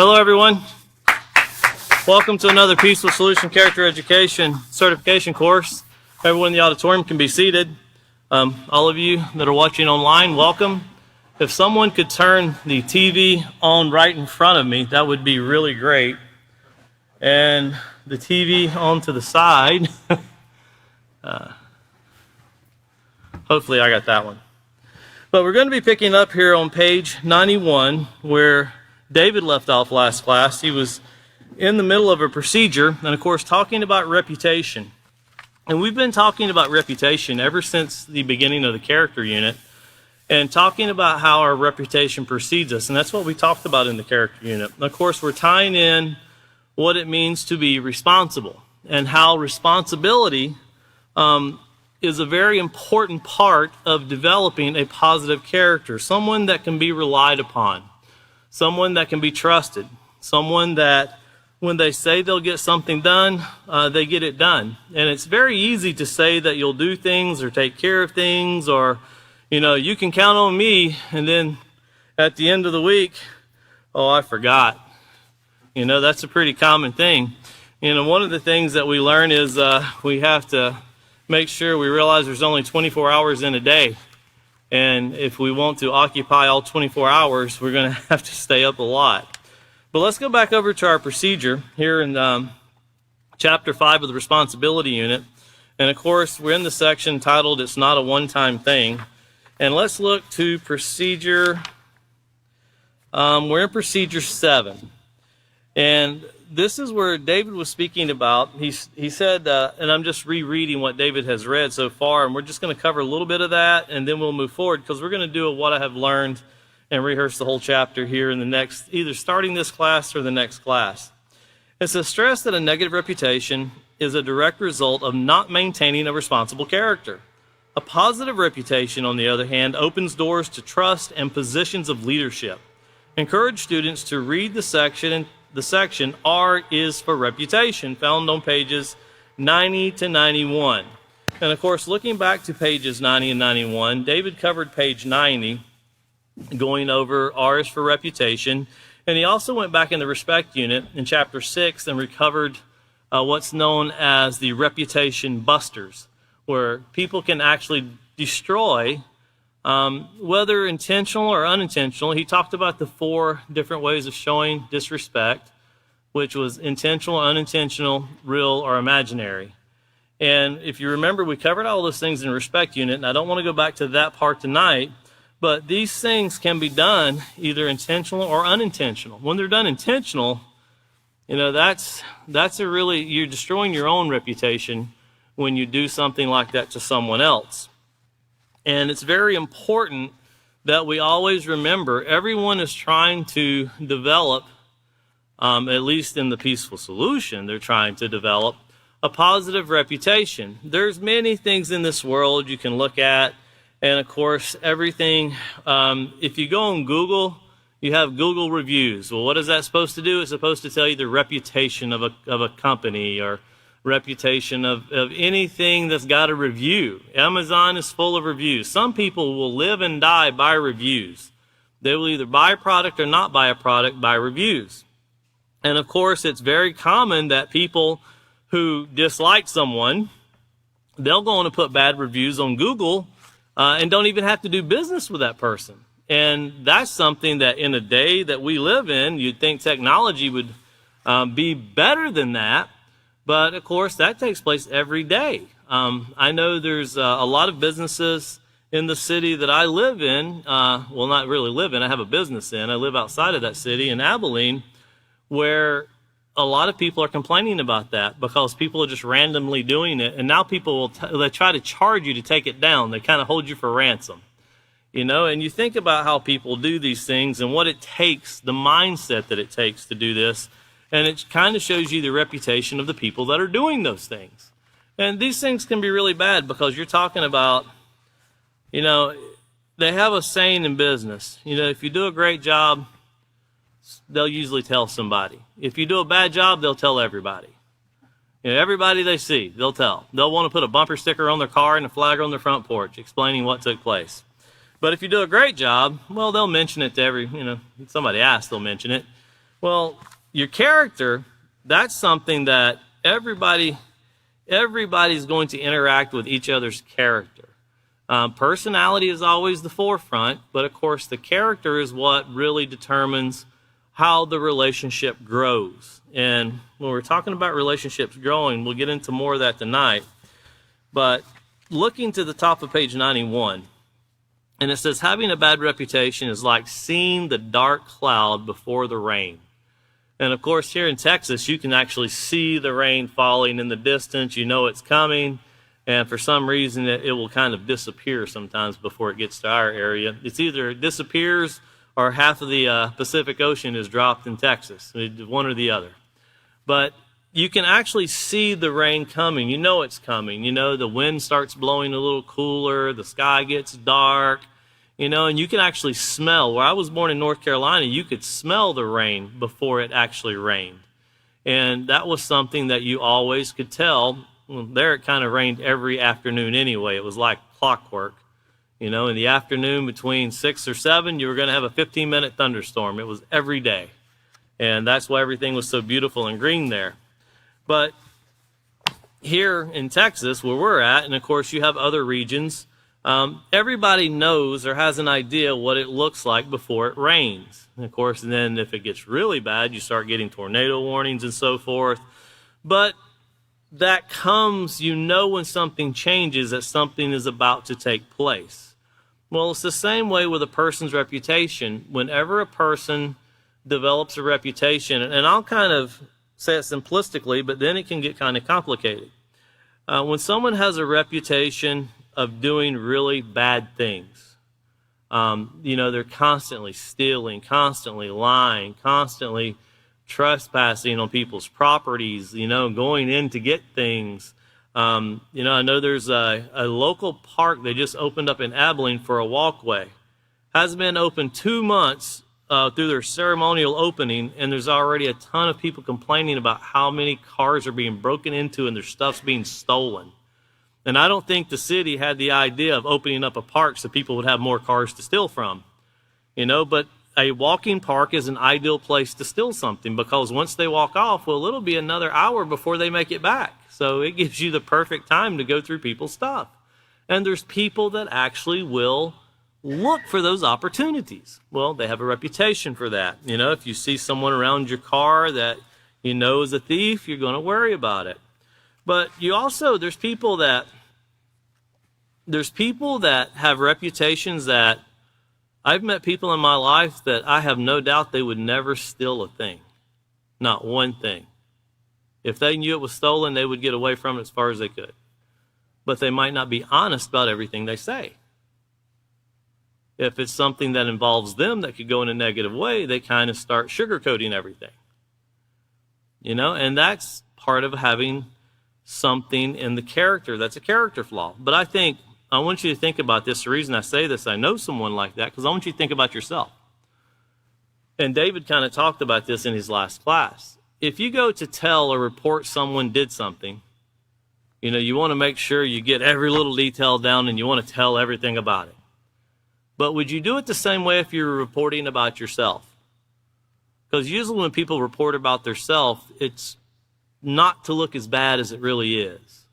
Hello, everyone. Welcome to another Peaceful Solution Character Education certification course. Everyone in the auditorium can be seated. All of you that are watching online, welcome. If someone could turn the TV on right in front of me, that would be really great. And the TV on to the side. Hopefully I got that one. But we're going to be picking up here on page 91 where David left off last class. He was in the middle of a procedure and, of course, talking about reputation. And we've been talking about reputation ever since the beginning of the character unit and talking about how our reputation precedes us. And that's what we talked about in the character unit. And, of course, we're tying in what it means to be responsible and how responsibility is a very important part of developing a positive character, someone that can be relied upon, someone that can be trusted, someone that when they say they'll get something done, they get it done. And it's very easy to say that you'll do things or take care of things or, you can count on me, and then at the end of the week, oh, I forgot. That's a pretty common thing. One of the things that we learn is we have to make sure we realize there's only 24 hours in a day. And if we want to occupy all 24 hours, we're going to have to stay up a lot. But let's go back over to our procedure here in chapter 5 of the responsibility unit. And of course, we're in the section titled, It's Not a One-Time Thing. And let's look to procedure. We're in procedure 7. And this is where David was speaking about. He said, and I'm just rereading what David has read so far, and we're just going to cover a little bit of that, and then we'll move forward, because we're going to do a what I have learned and rehearse the whole chapter here in the next, either starting this class or the next class. It says, stress that a negative reputation is a direct result of not maintaining a responsible character. A positive reputation, on the other hand, opens doors to trust and positions of leadership. Encourage students to read the section R is for reputation, found on pages 90 to 91. And of course, looking back to pages 90 and 91, David covered page 90, going over R is for reputation. And he also went back in the respect unit in chapter 6 and recovered what's known as the reputation busters, where people can actually destroy, whether intentional or unintentional. He talked about the 4 different ways of showing disrespect, which was intentional, unintentional, real, or imaginary. And if you remember, we covered all those things in respect unit, and I don't want to go back to that part tonight, but these things can be done either intentional or unintentional. When they're done intentional, that's you're destroying your own reputation when you do something like that to someone else. And it's very important that we always remember everyone is trying to develop, at least in the Peaceful Solution, they're trying to develop a positive reputation. There's many things in this world you can look at. And of course, everything, if you go on Google, you have Google reviews. Well, what is that supposed to do? It's supposed to tell you the reputation of a company or reputation of anything that's got a review. Amazon is full of reviews. Some people will live and die by reviews. They will either buy a product or not buy a product by reviews. And of course, it's very common that people who dislike someone, they'll go on and put bad reviews on Google and don't even have to do business with that person. And that's something that in a day that we live in, you'd think technology would be better than that. But of course, that takes place every day. I know there's a lot of businesses in the city that I live in, well, not really live in, I have a business in. I live outside of that city in Abilene, where a lot of people are complaining about that because people are just randomly doing it. And now people they try to charge you to take it down. They kind of hold you for ransom, and you think about how people do these things and what it takes, the mindset that it takes to do this. And it kind of shows you the reputation of the people that are doing those things. And these things can be really bad because you're talking about, they have a saying in business, if you do a great job, they'll usually tell somebody. If you do a bad job, they'll tell everybody. Everybody they see, they'll tell. They'll want to put a bumper sticker on their car and a flag on their front porch explaining what took place. But if you do a great job, well, they'll mention it to somebody asks, they'll mention it. Well, your character, that's something that everybody's going to interact with each other's character. Personality is always the forefront, but of course the character is what really determines how the relationship grows. And when we're talking about relationships growing, we'll get into more of that tonight. But looking to the top of page 91, and it says, having a bad reputation is like seeing the dark cloud before the rain. And of course, here in Texas, you can actually see the rain falling in the distance. You know it's coming. And for some reason, it will kind of disappear sometimes before it gets to our area. It's either it disappears or half of the Pacific Ocean is dropped in Texas, one or the other. But you can actually see the rain coming. You know it's coming. You know the wind starts blowing a little cooler. The sky gets dark. You know, and you can actually smell. Where I was born in North Carolina, you could smell the rain before it actually rained. And that was something that you always could tell. Well, there it kind of rained every afternoon anyway. It was like clockwork. You know, in the afternoon between 6 or 7, you were going to have a 15-minute thunderstorm. It was every day. And that's why everything was so beautiful and green there. But here in Texas, where we're at, and of course you have other regions, everybody knows or has an idea what it looks like before it rains. And of course, and then if it gets really bad, you start getting tornado warnings and so forth. But that comes, you know when something changes, that something is about to take place. Well, it's the same way with a person's reputation. Whenever a person develops a reputation, and I'll kind of say it simplistically, but then it can get kind of complicated. When someone has a reputation of doing really bad things, you know, they're constantly stealing, constantly lying, constantly trespassing on people's properties, you know, going in to get things. You know, I know there's a local park they just opened up in Abilene for a walkway. Hasn't been open 2 months through their ceremonial opening, and there's already a ton of people complaining about how many cars are being broken into and their stuff's being stolen. And I don't think the city had the idea of opening up a park so people would have more cars to steal from. You know, but a walking park is an ideal place to steal something, because once they walk off, well, it'll be another hour before they make it back. So it gives you the perfect time to go through people's stuff. And there's people that actually will look for those opportunities. Well, they have a reputation for that. You know, if you see someone around your car that you know is a thief, you're going to worry about it. But you also, there's people that have reputations that I've met people in my life that I have no doubt they would never steal a thing. Not one thing. If they knew it was stolen, they would get away from it as far as they could. But they might not be honest about everything they say. If it's something that involves them that could go in a negative way, they kind of start sugarcoating everything. You know, and that's part of having something in the character that's a character flaw. But I want you to think about this. The reason I say this, I know someone like that, because I want you to think about yourself. And David kind of talked about this in his last class. If you go to tell or report someone did something, you know, you want to make sure you get every little detail down and you want to tell everything about it. But would you do it the same way if you were reporting about yourself? Because usually when people report about themselves, it's not to look as bad as it really is.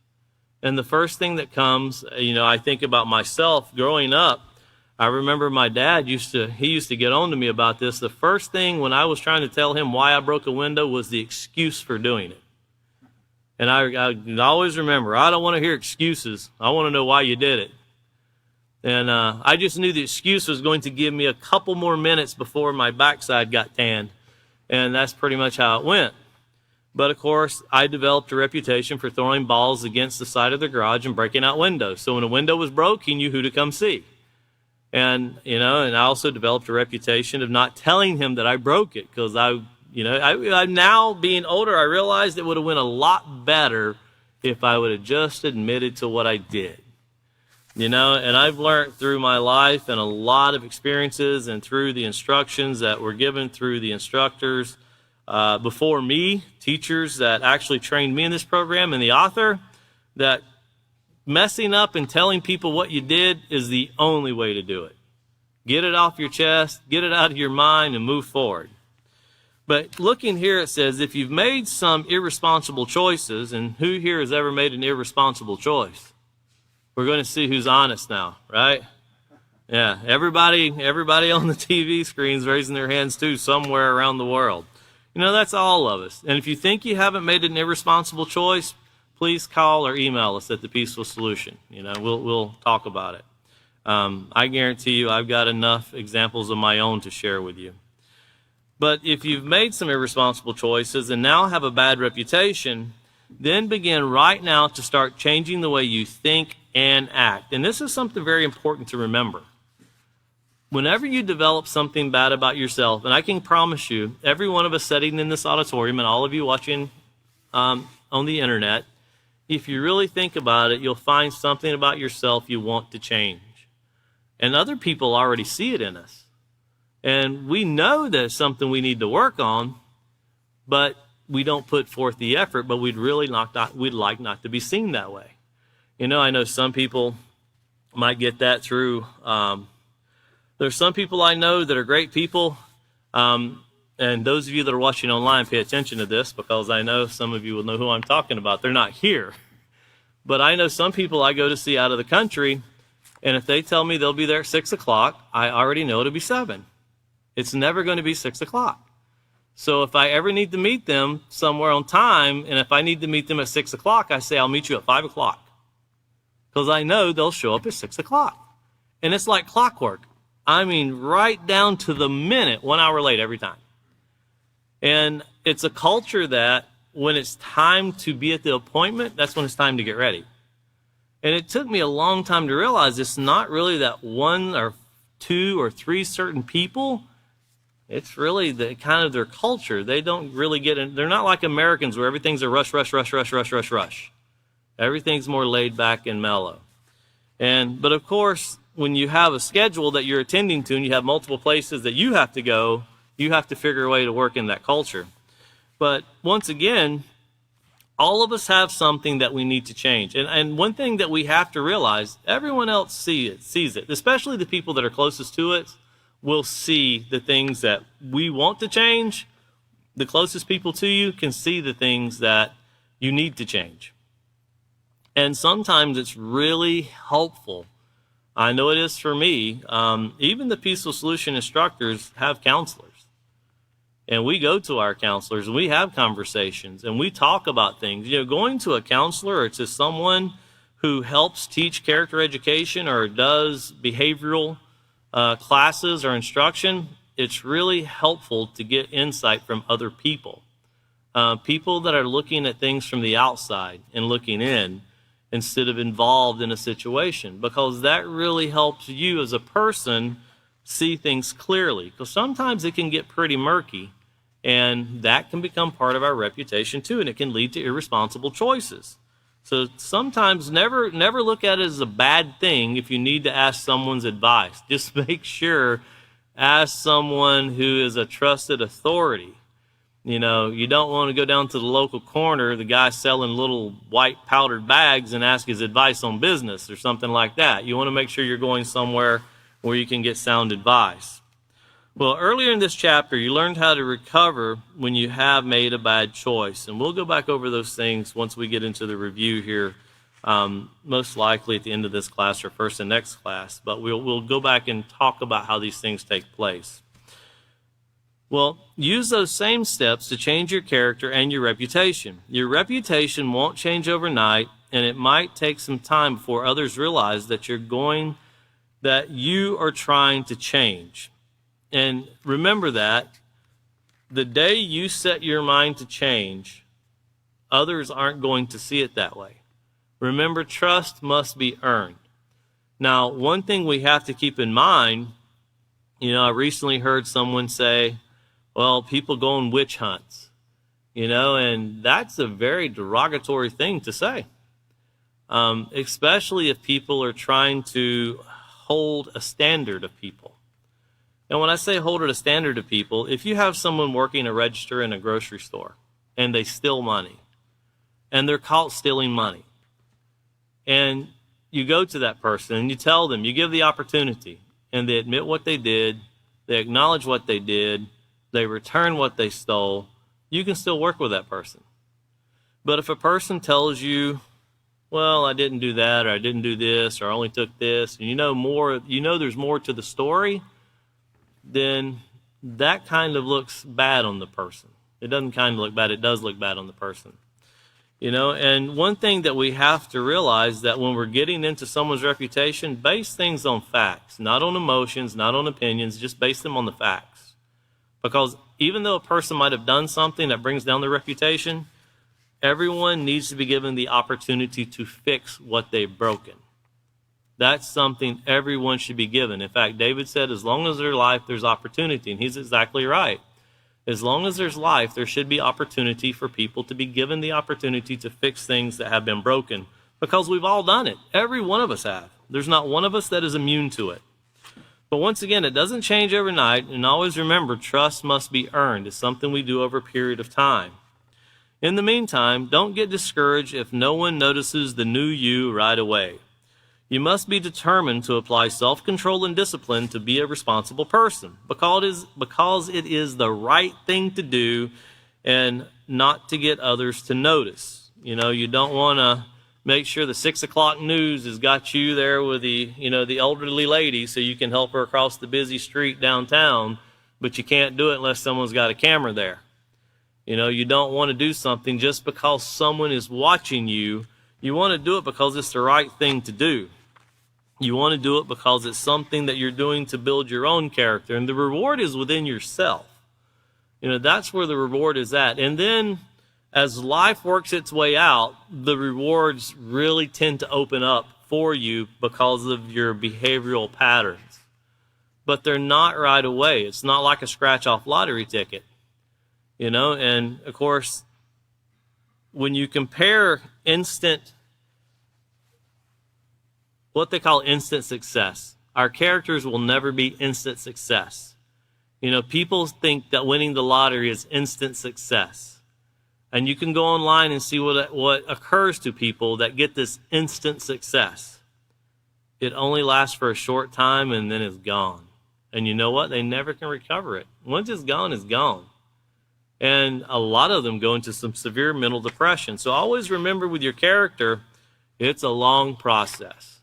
And the first thing that comes, you know, I think about myself growing up. I remember my dad used to get on to me about this. The first thing when I was trying to tell him why I broke a window was the excuse for doing it. And I always remember, I don't want to hear excuses. I want to know why you did it. And I just knew the excuse was going to give me a couple more minutes before my backside got tanned. And that's pretty much how it went. But of course, I developed a reputation for throwing balls against the side of the garage and breaking out windows. So when a window was broke, he knew who to come see. And, you know, and I also developed a reputation of not telling him that I broke it, because I'm now being older, I realized it would have went a lot better if I would have just admitted to what I did. You know, and I've learned through my life and a lot of experiences and through the instructions that were given through the instructors before me, teachers that actually trained me in this program, and the author, that messing up and telling people what you did is the only way to do it. Get it off your chest, get it out of your mind, and move forward. But looking here, it says, if you've made some irresponsible choices, and who here has ever made an irresponsible choice? We're going to see who's honest now, right? Yeah, everybody on the TV screens raising their hands too, somewhere around the world. You know, that's all of us. And if you think you haven't made an irresponsible choice, please call or email us at The Peaceful Solution. You know, we'll talk about it. I guarantee you I've got enough examples of my own to share with you. But if you've made some irresponsible choices and now have a bad reputation, then begin right now to start changing the way you think and act. And this is something very important to remember. Whenever you develop something bad about yourself, and I can promise you, every one of us sitting in this auditorium and all of you watching on the internet, if you really think about it, you'll find something about yourself you want to change. And other people already see it in us. And we know that it's something we need to work on, but we don't put forth the effort, but we'd like not to be seen that way. You know, I know some people might get that through, there's some people I know that are great people, and those of you that are watching online, pay attention to this, because I know some of you will know who I'm talking about. They're not here. But I know some people I go to see out of the country, and if they tell me they'll be there at 6 o'clock, I already know it'll be 7. It's never going to be 6 o'clock. So if I ever need to meet them somewhere on time, and if I need to meet them at 6 o'clock, I say, I'll meet you at 5 o'clock. Because I know they'll show up at 6 o'clock. And it's like clockwork. I mean, right down to the minute, 1 hour late every time. And it's a culture that when it's time to be at the appointment, that's when it's time to get ready. And it took me a long time to realize it's not really that 1 or 2 or 3 certain people. It's really the kind of their culture. They don't really get in. They're not like Americans where everything's a rush, rush, rush, rush, rush, rush, rush. Everything's more laid back and mellow. But of course, when you have a schedule that you're attending to and you have multiple places that you have to go, you have to figure a way to work in that culture. But once again, all of us have something that we need to change. And one thing that we have to realize, everyone else sees it, especially the people that are closest to it will see the things that we want to change. The closest people to you can see the things that you need to change. And sometimes it's really helpful. I know it is for me. Even the Peaceful Solution instructors have counselors. And we go to our counselors and we have conversations and we talk about things. You know, going to a counselor or to someone who helps teach character education or does behavioral classes or instruction, it's really helpful to get insight from other people. People that are looking at things from the outside and looking in instead of involved in a situation, because that really helps you as a person see things clearly. Because sometimes it can get pretty murky, and that can become part of our reputation too, and it can lead to irresponsible choices. So sometimes never look at it as a bad thing if you need to ask someone's advice. Just make sure, ask someone who is a trusted authority. You know, you don't want to go down to the local corner, the guy selling little white powdered bags, and ask his advice on business or something like that. You want to make sure you're going somewhere where you can get sound advice. Well, earlier in this chapter, you learned how to recover when you have made a bad choice. And we'll go back over those things once we get into the review here, most likely at the end of this class or first and next class. But we'll go back and talk about how these things take place. Well, use those same steps to change your character and your reputation. Your reputation won't change overnight, and it might take some time before others realize that you are trying to change. And remember that the day you set your mind to change, others aren't going to see it that way. Remember, trust must be earned. Now, one thing we have to keep in mind, you know, I recently heard someone say, well, people go on witch hunts, you know, and that's a very derogatory thing to say, especially if people are trying to hold a standard of people. And when I say hold it a standard of people, if you have someone working a register in a grocery store and they steal money and they're caught stealing money, and you go to that person and you tell them, you give the opportunity, and they admit what they did, they acknowledge what they did, they return what they stole, you can still work with that person. But if a person tells you, well, I didn't do that, or I didn't do this, or I only took this, and there's more to the story, then that kind of looks bad on the person. It doesn't kind of look bad, it does look bad on the person. And one thing that we have to realize that when we're getting into someone's reputation, base things on facts, not on emotions, not on opinions, just base them on the facts. Because even though a person might have done something that brings down their reputation, everyone needs to be given the opportunity to fix what they've broken. That's something everyone should be given. In fact, David said, as long as there's life, there's opportunity. And he's exactly right. As long as there's life, there should be opportunity for people to be given the opportunity to fix things that have been broken. Because we've all done it. Every one of us have. There's not one of us that is immune to it. But once again, it doesn't change overnight. And always remember, trust must be earned. It's something we do over a period of time. In the meantime, don't get discouraged if no one notices the new you right away. You must be determined to apply self-control and discipline to be a responsible person because it is the right thing to do and not to get others to notice. You don't want to make sure the 6 o'clock news has got you there with the elderly lady so you can help her across the busy street downtown, but you can't do it unless someone's got a camera there. You don't want to do something just because someone is watching you. You want to do it because it's the right thing to do. You want to do it because it's something that you're doing to build your own character. And the reward is within yourself. That's where the reward is at. And then as life works its way out, the rewards really tend to open up for you because of your behavioral patterns. But they're not right away. It's not like a scratch-off lottery ticket. And of course, when you compare what they call instant success, our characters will never be instant success. People think that winning the lottery is instant success. And you can go online and see what occurs to people that get this instant success. It only lasts for a short time and then it's gone. And you know what? They never can recover it. Once it's gone, it's gone. And a lot of them go into some severe mental depression. So always remember with your character, it's a long process.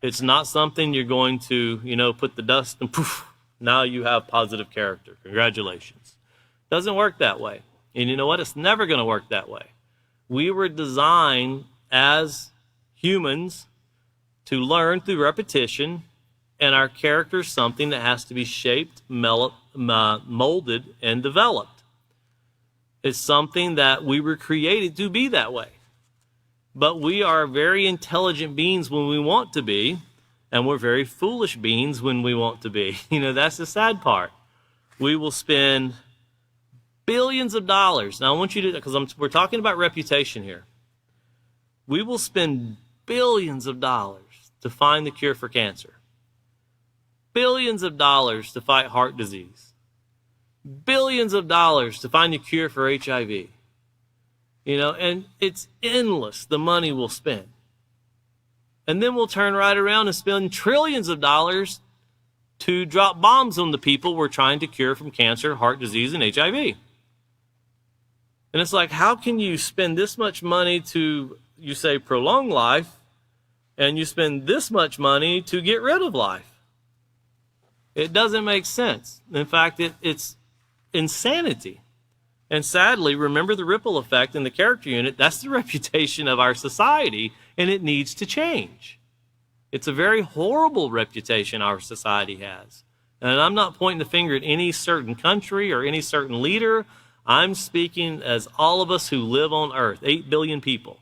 It's not something you're going to, put the dust and poof, now you have positive character. Congratulations. Doesn't work that way. And you know what? It's never going to work that way. We were designed as humans to learn through repetition, and our character is something that has to be shaped, molded, and developed. It's something that we were created to be that way. But we are very intelligent beings when we want to be, and we're very foolish beings when we want to be. That's the sad part. We will spend billions of dollars. Now, I want you to, because we're talking about reputation here. We will spend billions of dollars to find the cure for cancer. Billions of dollars to fight heart disease. Billions of dollars to find a cure for HIV. And it's endless, the money we'll spend. And then we'll turn right around and spend trillions of dollars to drop bombs on the people we're trying to cure from cancer, heart disease, and HIV. And it's like, how can you spend this much money to, you say, prolong life, and you spend this much money to get rid of life? It doesn't make sense. In fact, it's insanity. And sadly, remember the ripple effect in the character unit. That's the reputation of our society, and it needs to change. It's a very horrible reputation our society has. And I'm not pointing the finger at any certain country or any certain leader. I'm speaking as all of us who live on Earth, 8 billion people.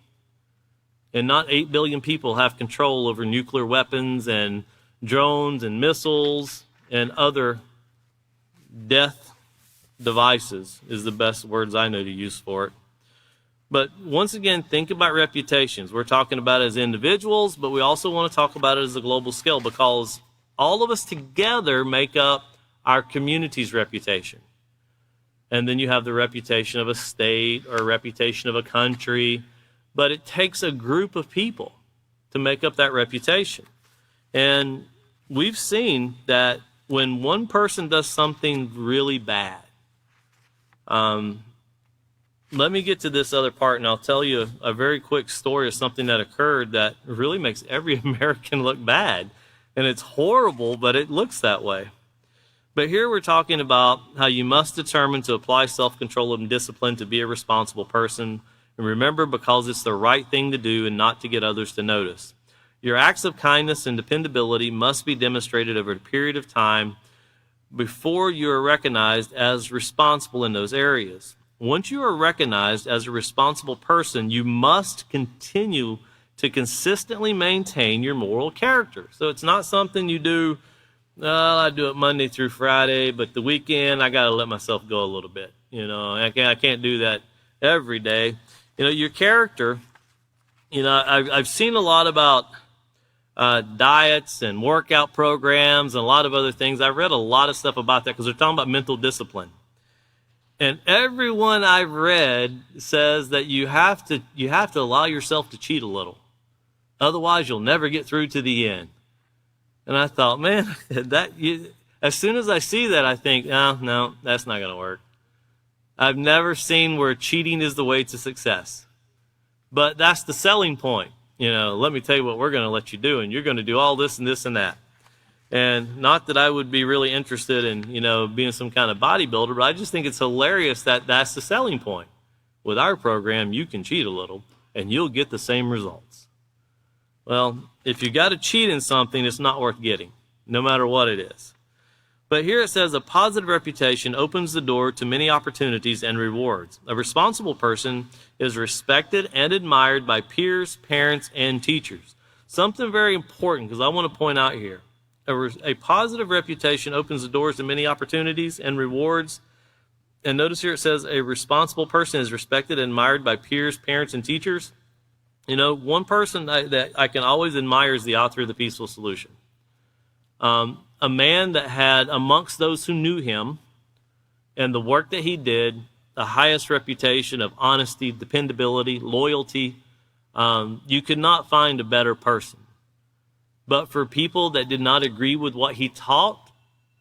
And not 8 billion people have control over nuclear weapons and drones and missiles and other death devices is the best words I know to use for it. But once again, think about reputations. We're talking about it as individuals, but we also want to talk about it as a global scale because all of us together make up our community's reputation. And then you have the reputation of a state or a reputation of a country, but it takes a group of people to make up that reputation. And we've seen that when one person does something really bad, Let me get to this other part, and I'll tell you a very quick story of something that occurred that really makes every American look bad. And it's horrible, but it looks that way. But here we're talking about how you must determine to apply self-control and discipline to be a responsible person. And remember, because it's the right thing to do and not to get others to notice. Your acts of kindness and dependability must be demonstrated over a period of time before you are recognized as responsible in those areas. Once you are recognized as a responsible person, you must continue to consistently maintain your moral character. So it's not something you do, I do it Monday through Friday, but the weekend I got to let myself go a little bit. I can't do that every day. Your character, I've seen a lot about diets and workout programs and a lot of other things. I've read a lot of stuff about that because they're talking about mental discipline. And everyone I've read says that you have to allow yourself to cheat a little. Otherwise, you'll never get through to the end. And I thought, man, as soon as I see that, I think, no, that's not going to work. I've never seen where cheating is the way to success. But that's the selling point. Let me tell you what we're going to let you do, and you're going to do all this and this and that. And not that I would be really interested in, being some kind of bodybuilder, but I just think it's hilarious that that's the selling point. With our program, you can cheat a little, and you'll get the same results. Well, if you got to cheat in something, it's not worth getting, no matter what it is. But here it says a positive reputation opens the door to many opportunities and rewards. A responsible person is respected and admired by peers, parents, and teachers. Something very important, because I want to point out here. A positive reputation opens the doors to many opportunities and rewards. And notice here it says a responsible person is respected and admired by peers, parents, and teachers. One person that I can always admire is the author of The Peaceful Solution. A man that had, amongst those who knew him and the work that he did, the highest reputation of honesty, dependability, loyalty. You could not find a better person. But for people that did not agree with what he taught,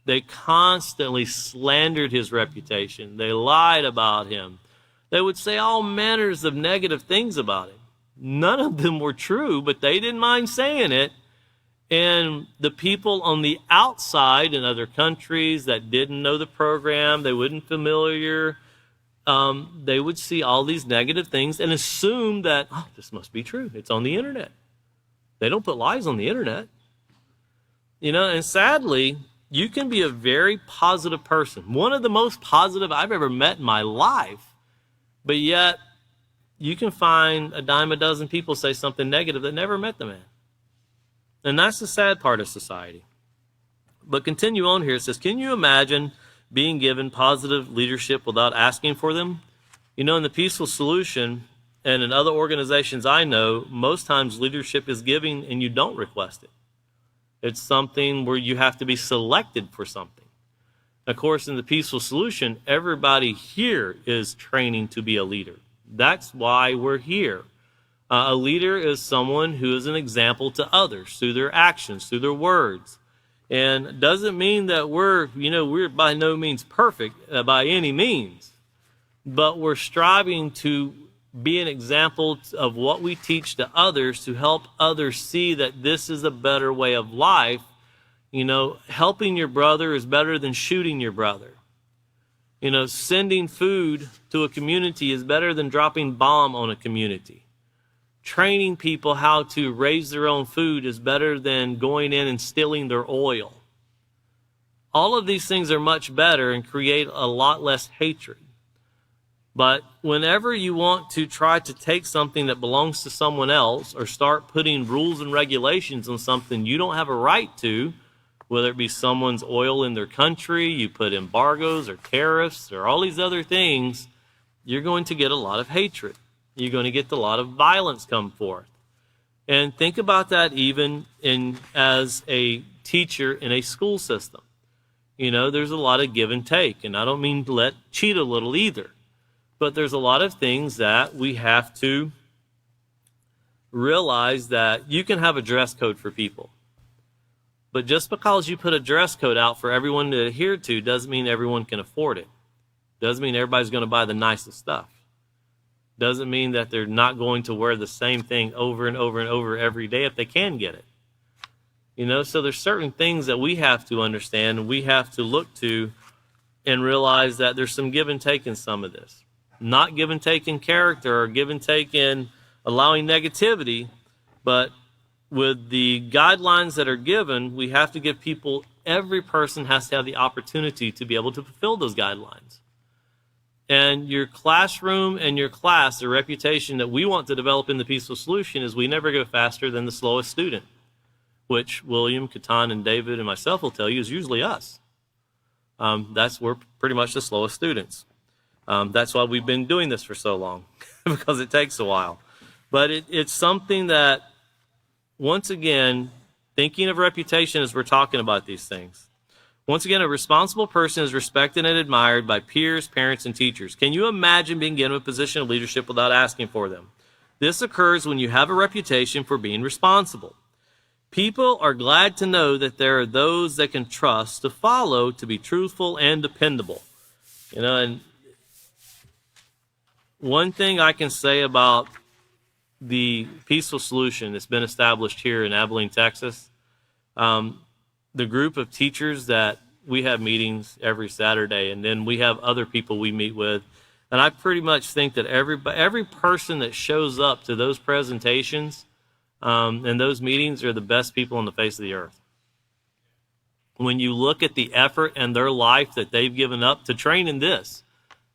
they constantly slandered his reputation. They lied about him. They would say all manners of negative things about him. None of them were true, but they didn't mind saying it. And the people on the outside in other countries that didn't know the program, they weren't familiar, they would see all these negative things and assume that, this must be true. It's on the internet. They don't put lies on the internet. And sadly, you can be a very positive person. One of the most positive I've ever met in my life. But yet, you can find a dime a dozen people say something negative that never met the man. And that's the sad part of society. But continue on here. It says, can you imagine being given positive leadership without asking for them? In the Peaceful Solution and in other organizations I know, most times leadership is giving and you don't request it. It's something where you have to be selected for something. Of course, in the Peaceful Solution, everybody here is training to be a leader. That's why we're here. A leader is someone who is an example to others through their actions, through their words. And doesn't mean that we're by no means perfect by any means, but we're striving to be an example of what we teach to others to help others see that this is a better way of life. Helping your brother is better than shooting your brother. Sending food to a community is better than dropping bomb on a community. Training people how to raise their own food is better than going in and stealing their oil. All of these things are much better and create a lot less hatred. But whenever you want to try to take something that belongs to someone else or start putting rules and regulations on something you don't have a right to, whether it be someone's oil in their country, you put embargoes or tariffs or all these other things, you're going to get a lot of hatred. You're going to get a lot of violence come forth. And think about that even as a teacher in a school system. There's a lot of give and take. And I don't mean to cheat a little either. But there's a lot of things that we have to realize that you can have a dress code for people. But just because you put a dress code out for everyone to adhere to doesn't mean everyone can afford it. Doesn't mean everybody's going to buy the nicest stuff. Doesn't mean that they're not going to wear the same thing over and over and over every day if they can get it. You know, so there's certain things that we have to understand and we have to look to and realize that there's some give and take in some of this. Not give and take in character or give and take in allowing negativity, but with the guidelines that are given, we have to give people, every person has to have the opportunity to be able to fulfill those guidelines. And your classroom and your class, the reputation that we want to develop in the Peaceful Solution is we never go faster than the slowest student, which William, Catan, and David and myself will tell you is usually us. We're pretty much the slowest students. That's why we've been doing this for so long, because it takes a while. But it's something that, once again, thinking of reputation as we're talking about these things. Once again, a responsible person is respected and admired by peers, parents, and teachers. Can you imagine being given a position of leadership without asking for them? This occurs when you have a reputation for being responsible. People are glad to know that there are those they can trust to follow, to be truthful and dependable. You know, and one thing I can say about the Peaceful Solution that's been established here in Abilene, Texas, the group of teachers that we have meetings every Saturday, and then we have other people we meet with. And I pretty much think that every person that shows up to those presentations and those meetings are the best people on the face of the earth. When you look at the effort and their life that they've given up to train in this,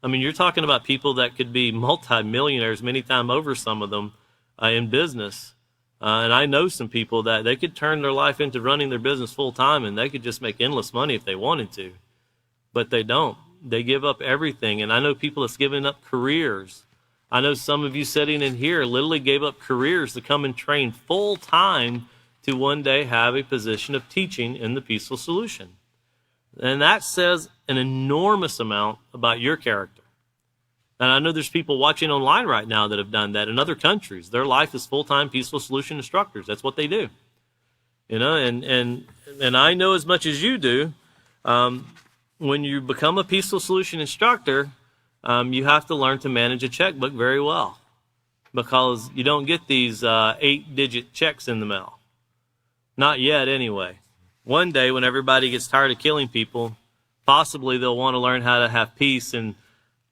I mean, you're talking about people that could be multimillionaires many times over, some of them, in business. And I know some people that they could turn their life into running their business full time and they could just make endless money if they wanted to. But they don't. They give up everything. And I know people that's given up careers. I know some of you sitting in here literally gave up careers to come and train full time to one day have a position of teaching in the Peaceful Solution. And that says an enormous amount about your character. And I know there's people watching online right now that have done that in other countries. Their life is full-time Peaceful Solution instructors. That's what they do. You know, and I know as much as you do, when you become a Peaceful Solution instructor, you have to learn to manage a checkbook very well, because you don't get these 8-digit checks in the mail. Not yet, anyway. One day, when everybody gets tired of killing people, possibly they'll want to learn how to have peace. And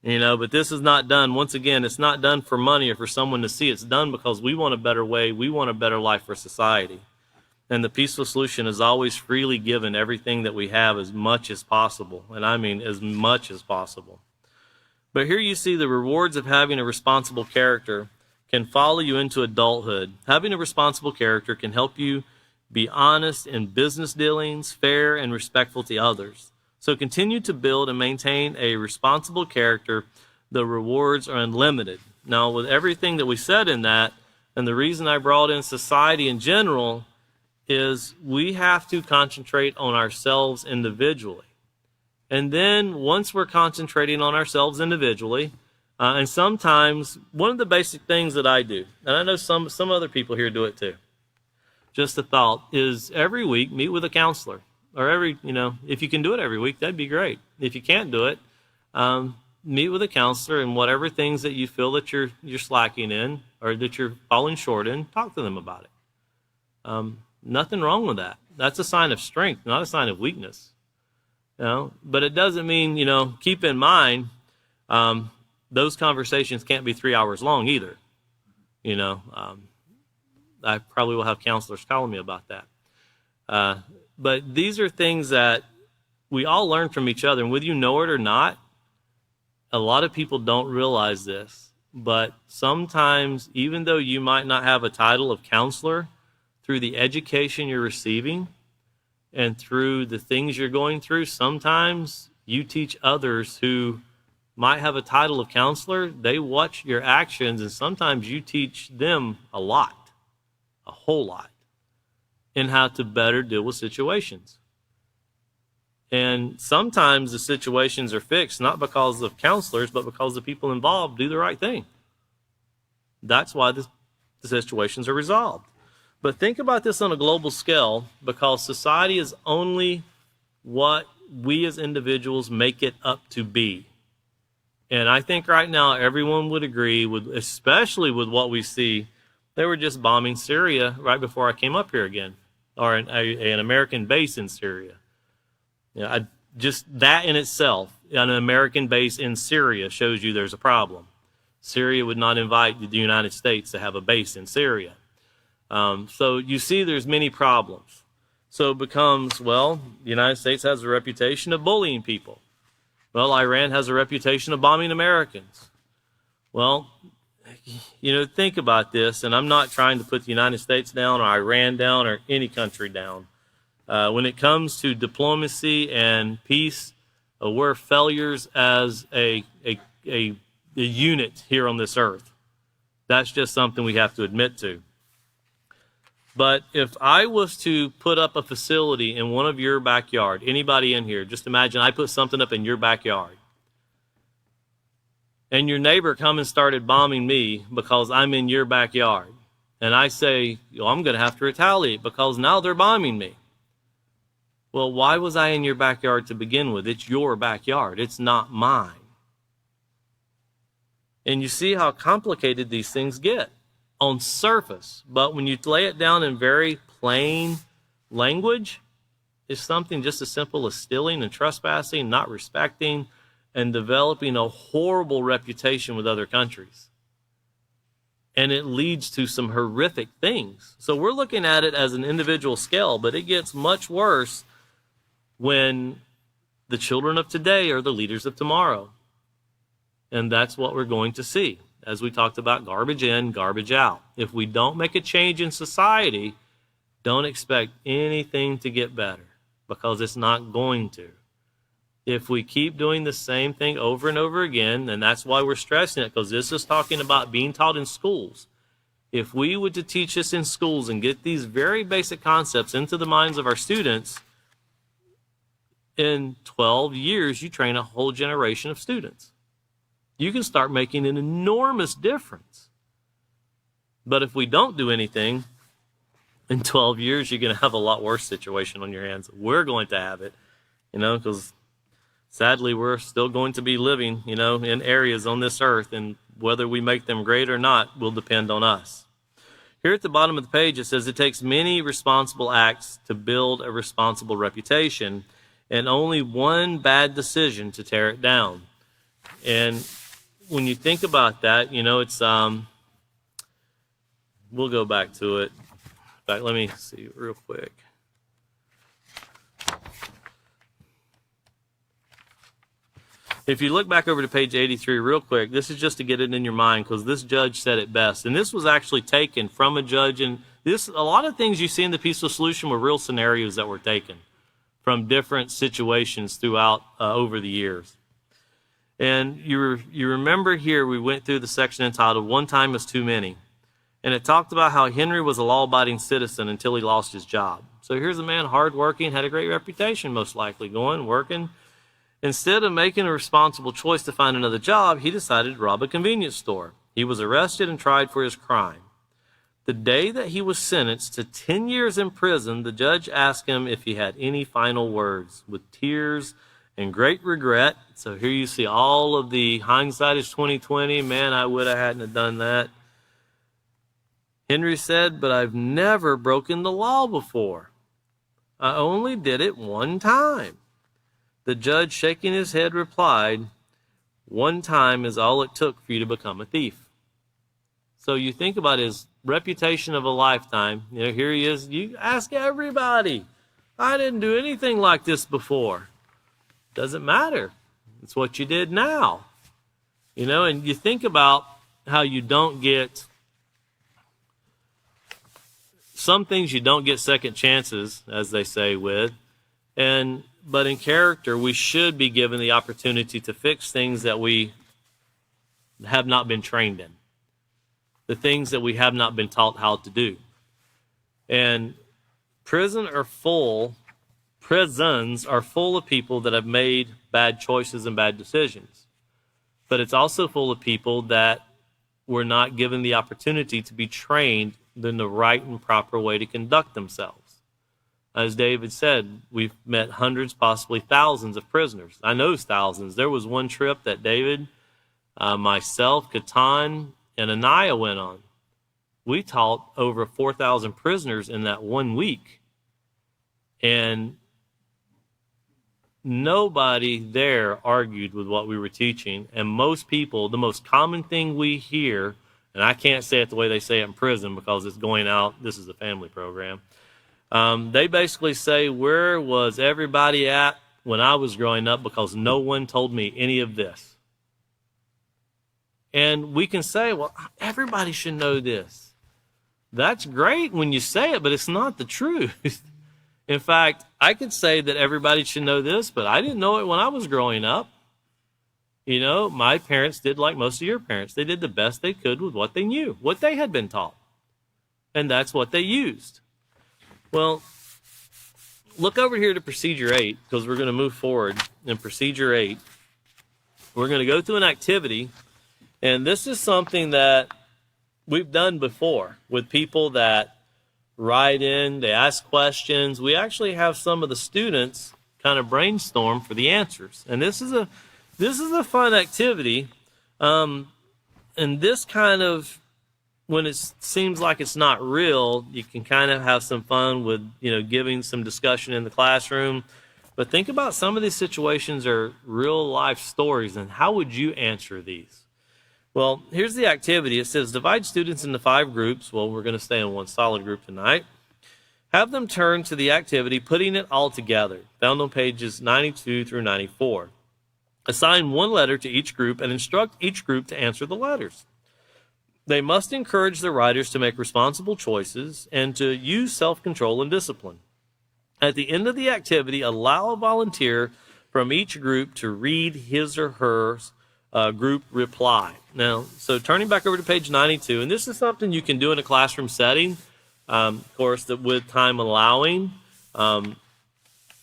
you know, but this is not done. Once again, it's not done for money or for someone to see. It's done because we want a better way. We want a better life for society. And the Peaceful Solution is always freely given everything that we have as much as possible. And I mean as much as possible. But here you see the rewards of having a responsible character can follow you into adulthood. Having a responsible character can help you be honest in business dealings, fair and respectful to others. So continue to build and maintain a responsible character. The rewards are unlimited. Now, with everything that we said in that, and the reason I brought in society in general, is we have to concentrate on ourselves individually. And then once we're concentrating on ourselves individually, and sometimes one of the basic things that I do, and I know some other people here do it too, just a thought, is every week meet with a counselor. Or if you can do it every week, that'd be great. If you can't do it, meet with a counselor, and whatever things that you feel that you're slacking in or that you're falling short in, talk to them about it. Nothing wrong with that. That's a sign of strength, not a sign of weakness. You know, but it doesn't mean, keep in mind, those conversations can't be 3 hours long either. I probably will have counselors calling me about that. But these are things that we all learn from each other. And whether you know it or not, a lot of people don't realize this. But sometimes, even though you might not have a title of counselor, through the education you're receiving and through the things you're going through, sometimes you teach others who might have a title of counselor. They watch your actions, and sometimes you teach them a lot, a whole lot, in how to better deal with situations. And sometimes the situations are fixed not because of counselors, but because the people involved do the right thing. That's why the situations are resolved. But think about this on a global scale, because society is only what we as individuals make it up to be. And I think right now everyone would agree, with, especially with what we see, they were just bombing Syria right before I came up here again, or an American base in Syria. Just that in itself, an American base in Syria shows you there's a problem. Syria would not invite the United States to have a base in Syria. So you see there's many problems. So it becomes, well, the United States has a reputation of bullying people. Well, Iran has a reputation of bombing Americans. Well, think about this, and I'm not trying to put the United States down or Iran down or any country down. When it comes to diplomacy and peace, we're failures as a unit here on this earth. That's just something we have to admit to. But if I was to put up a facility in one of your backyard, anybody in here, just imagine I put something up in your backyard, and your neighbor come and started bombing me because I'm in your backyard, and I say, I'm going to have to retaliate because now they're bombing me. Well, why was I in your backyard to begin with? It's your backyard. It's not mine. And you see how complicated these things get on surface. But when you lay it down in very plain language, it's something just as simple as stealing and trespassing, not respecting, and developing a horrible reputation with other countries. And it leads to some horrific things. So we're looking at it as an individual scale, but it gets much worse when the children of today are the leaders of tomorrow. And that's what we're going to see. As we talked about, garbage in, garbage out. If we don't make a change in society, don't expect anything to get better, because it's not going to. If we keep doing the same thing over and over again, and that's why we're stressing it, because this is talking about being taught in schools. If we were to teach this in schools and get these very basic concepts into the minds of our students, in 12 years, you train a whole generation of students. You can start making an enormous difference. But if we don't do anything, in 12 years, you're going to have a lot worse situation on your hands. We're going to have it, because sadly, we're still going to be living, in areas on this earth, and whether we make them great or not will depend on us. Here at the bottom of the page, it says it takes many responsible acts to build a responsible reputation, and only one bad decision to tear it down. And when you think about that, it's, we'll go back to it. In fact, let me see real quick. If you look back over to page 83 real quick, this is just to get it in your mind, because this judge said it best. And this was actually taken from a judge. And a lot of things you see in the Peaceful Solution were real scenarios that were taken from different situations throughout over the years. And you remember here we went through the section entitled One Time is Too Many. And it talked about how Henry was a law-abiding citizen until he lost his job. So here's a man, hardworking, had a great reputation, most likely, going, working. Instead of making a responsible choice to find another job, he decided to rob a convenience store. He was arrested and tried for his crime. The day that he was sentenced to 10 years in prison, the judge asked him if he had any final words. With tears and great regret, so here you see all of the hindsight is 2020. Man, I would have hadn't have done that. Henry said, but I've never broken the law before. I only did it one time. The judge, shaking his head, replied, one time is all it took for you to become a thief. So you think about his reputation of a lifetime. Here he is. You ask everybody. I didn't do anything like this before. Doesn't matter. It's what you did now. And you think about how you don't get, some things you don't get second chances, as they say with, but in character, we should be given the opportunity to fix things that we have not been trained in, the things that we have not been taught how to do. And prisons are full of people that have made bad choices and bad decisions. But it's also full of people that were not given the opportunity to be trained in the right and proper way to conduct themselves. As David said, we've met hundreds, possibly thousands of prisoners. I know thousands. There was one trip that David Myself, Katan, and Anaya went on. We taught over 4,000 prisoners in that 1 week. And nobody there argued with what we were teaching. And most people, the most common thing we hear, and I can't say it the way they say it in prison because it's going out, this is a family program. They basically say, where was everybody at when I was growing up, because no one told me any of this. And we can say, well, everybody should know this. That's great when you say it, but it's not the truth. In fact, I could say that everybody should know this, but I didn't know it when I was growing up. You know, my parents did like most of your parents. They did the best they could with what they knew, what they had been taught. And that's what they used. Well, look over here to Procedure 8, because we're going to move forward. In Procedure 8, we're going to go through an activity, and this is something that we've done before with people that write in, they ask questions. We actually have some of the students kind of brainstorm for the answers. And this is a fun activity. And this kind of, when it seems like it's not real, you can kind of have some fun with, giving some discussion in the classroom. But think about some of these situations are real life stories, and how would you answer these? Well, here's the activity. It says divide students into 5 groups. Well, we're going to stay in one solid group tonight. Have them turn to the activity, putting it all together, found on pages 92 through 94. Assign 1 letter to each group and instruct each group to answer the letters. They must encourage the writers to make responsible choices and to use self-control and discipline. At the end of the activity, allow a volunteer from each group to read his or her group reply. Now, so turning back over to page 92, and this is something you can do in a classroom setting, of course, that with time allowing.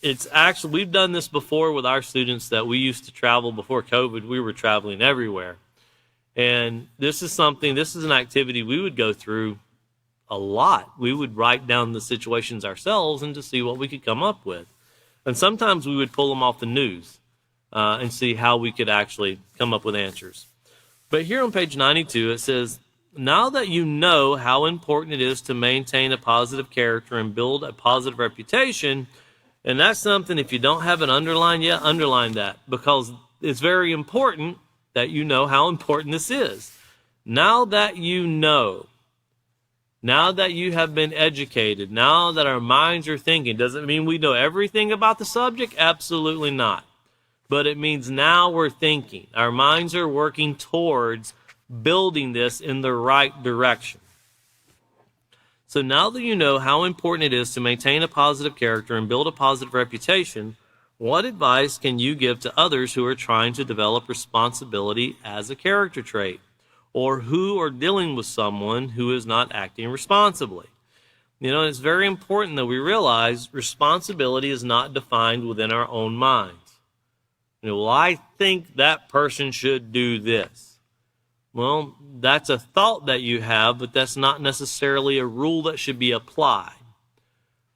It's actually, we've done this before with our students that we used to travel before COVID. We were traveling everywhere. And this is an activity we would go through a lot. We would write down the situations ourselves and to see what we could come up with. And sometimes we would pull them off the news and see how we could actually come up with answers. But here on page 92, it says, now that you know how important it is to maintain a positive character and build a positive reputation, and that's something, if you don't have it underlined yet, underline that, because it's very important that you know how important this is. Now that you know, now that you have been educated, now that our minds are thinking, does it mean we know everything about the subject? Absolutely not. But it means now we're thinking. Our minds are working towards building this in the right direction. So now that you know how important it is to maintain a positive character and build a positive reputation, what advice can you give to others who are trying to develop responsibility as a character trait, or who are dealing with someone who is not acting responsibly? It's very important that we realize responsibility is not defined within our own minds. Well, I think that person should do this. Well, that's a thought that you have, but that's not necessarily a rule that should be applied.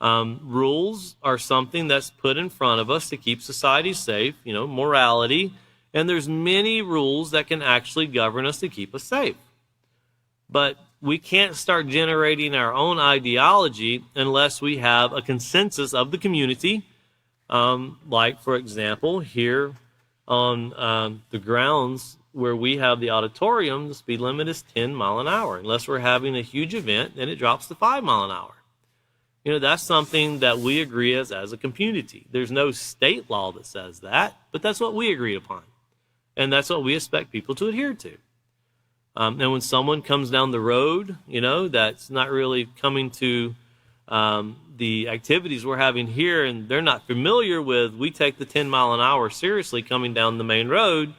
Rules are something that's put in front of us to keep society safe, morality, and there's many rules that can actually govern us to keep us safe. But we can't start generating our own ideology unless we have a consensus of the community. Like, for example, here on the grounds where we have the auditorium, the speed limit is 10 miles an hour. Unless we're having a huge event, then it drops to 5 miles an hour. That's something that we agree as a community. There's no state law that says that, but that's what we agreed upon. And that's what we expect people to adhere to. And when someone comes down the road, that's not really coming to the activities we're having here, and they're not familiar with, we take the 10 mile an hour seriously coming down the main road,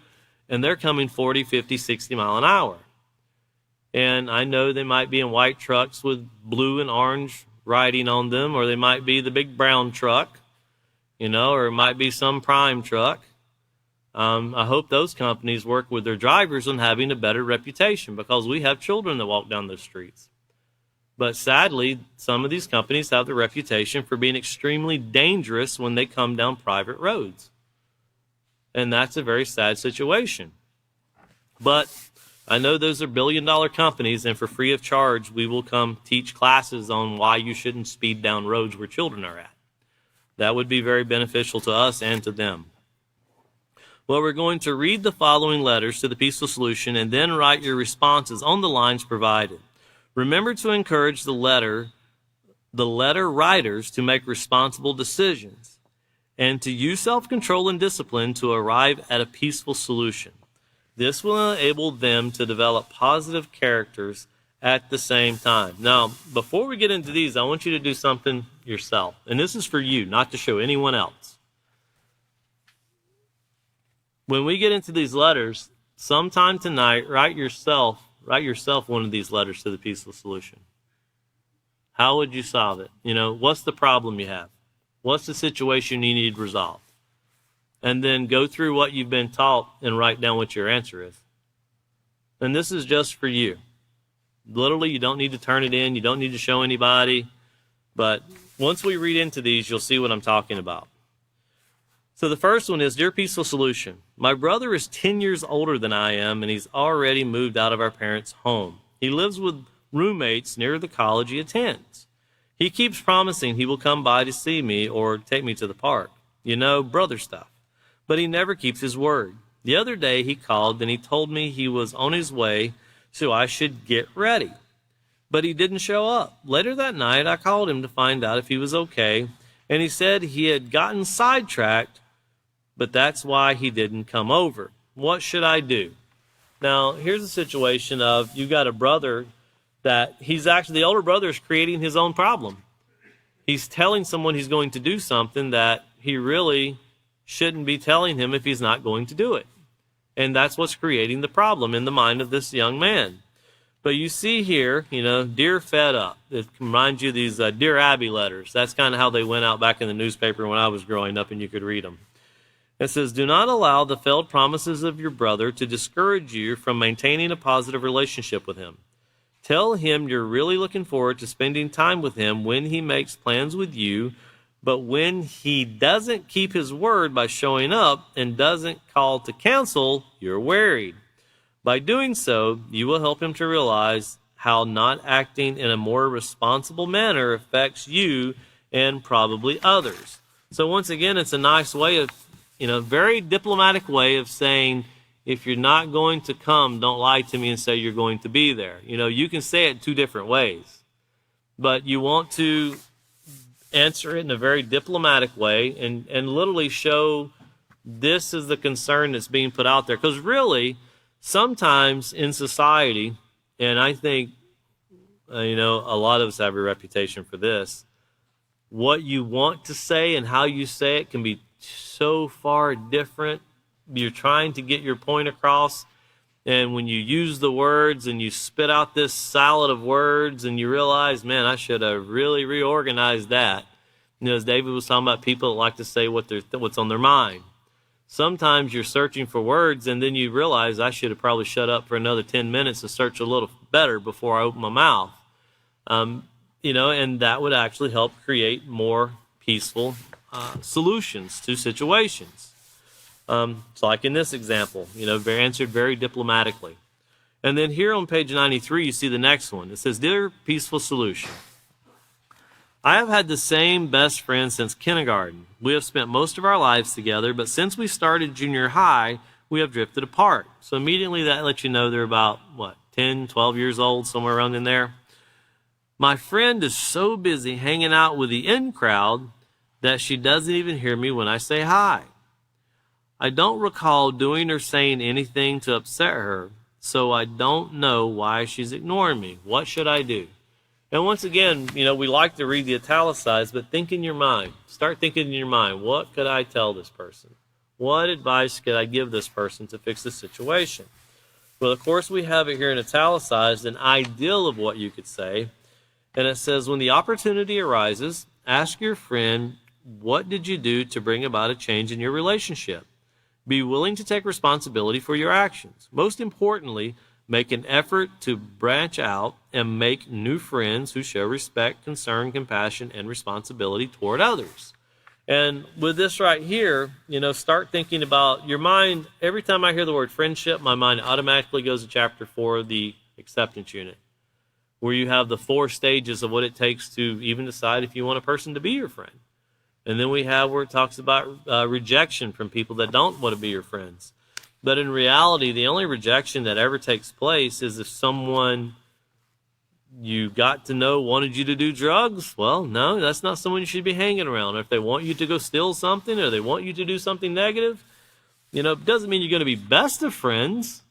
and they're coming 40, 50, 60 mile an hour. And I know they might be in white trucks with blue and orange writing on them, or they might be the big brown truck, or it might be some prime truck. I hope those companies work with their drivers on having a better reputation, because we have children that walk down those streets. But sadly, some of these companies have the reputation for being extremely dangerous when they come down private roads. And that's a very sad situation. But I know those are billion-dollar companies, and for free of charge, we will come teach classes on why you shouldn't speed down roads where children are at. That would be very beneficial to us and to them. Well, we're going to read the following letters to the Peaceful Solution and then write your responses on the lines provided. Remember to encourage the letter writers to make responsible decisions and to use self-control and discipline to arrive at a peaceful solution. This will enable them to develop positive characters at the same time. Now, before we get into these, I want you to do something yourself. And this is for you, not to show anyone else. When we get into these letters, sometime tonight, write yourself one of these letters to the Peaceful Solution. How would you solve it? What's the problem you have? What's the situation you need resolved? And then go through what you've been taught and write down what your answer is. And this is just for you. Literally, you don't need to turn it in. You don't need to show anybody. But once we read into these, you'll see what I'm talking about. So the first one is, Dear Peaceful Solution, my brother is 10 years older than I am, and he's already moved out of our parents' home. He lives with roommates near the college he attends. He keeps promising he will come by to see me or take me to the park. Brother stuff. But he never keeps his word. The other day he called and he told me he was on his way, so I should get ready. But he didn't show up. Later that night I called him to find out if he was okay, and he said he had gotten sidetracked, but that's why he didn't come over. What should I do? Now, here's a situation of you got a brother that the older brother is creating his own problem. He's telling someone he's going to do something that he really shouldn't be telling him if he's not going to do it. And that's what's creating the problem in the mind of this young man. But you see here, Dear Fed Up. It reminds you of these Dear Abby letters. That's kind of how they went out back in the newspaper when I was growing up and you could read them. It says, do not allow the failed promises of your brother to discourage you from maintaining a positive relationship with him. Tell him you're really looking forward to spending time with him when he makes plans with you, but when he doesn't keep his word by showing up and doesn't call to cancel, you're worried. By doing so, you will help him to realize how not acting in a more responsible manner affects you and probably others. So once again, it's a nice way of, very diplomatic way of saying, if you're not going to come, don't lie to me and say you're going to be there. You can say it two different ways, but you want to answer it in a very diplomatic way and literally show this is the concern that's being put out there. Because really, sometimes in society, and I think, a lot of us have a reputation for this, what you want to say and how you say it can be so far different. You're trying to get your point across, and when you use the words and you spit out this salad of words and you realize, man, I should have really reorganized that. As David was talking about, people that like to say what's on their mind. Sometimes you're searching for words and then you realize I should have probably shut up for another 10 minutes to search a little better before I open my mouth. And that would actually help create more peaceful solutions to situations. So like in this example, answered very diplomatically. And then here on page 93, you see the next one. It says, Dear Peaceful Solution, I have had the same best friend since kindergarten. We have spent most of our lives together, but since we started junior high, we have drifted apart. So immediately that lets you know they're about, 10, 12 years old, somewhere around in there. My friend is so busy hanging out with the in crowd that she doesn't even hear me when I say hi. I don't recall doing or saying anything to upset her, so I don't know why she's ignoring me. What should I do? And once again, we like to read the italicized, but think in your mind. Start thinking in your mind, what could I tell this person? What advice could I give this person to fix the situation? Well, of course, we have it here in italicized, an ideal of what you could say. And it says, when the opportunity arises, ask your friend, what did you do to bring about a change in your relationship? Be willing to take responsibility for your actions. Most importantly, make an effort to branch out and make new friends who show respect, concern, compassion, and responsibility toward others. And with this right here, start thinking about your mind. Every time I hear the word friendship, my mind automatically goes to chapter 4, the acceptance unit, where you have the 4 stages of what it takes to even decide if you want a person to be your friend. And then we have where it talks about rejection from people that don't want to be your friends. But in reality, the only rejection that ever takes place is if someone you got to know wanted you to do drugs. Well, no, that's not someone you should be hanging around. Or if they want you to go steal something, or they want you to do something negative, it doesn't mean you're going to be best of friends,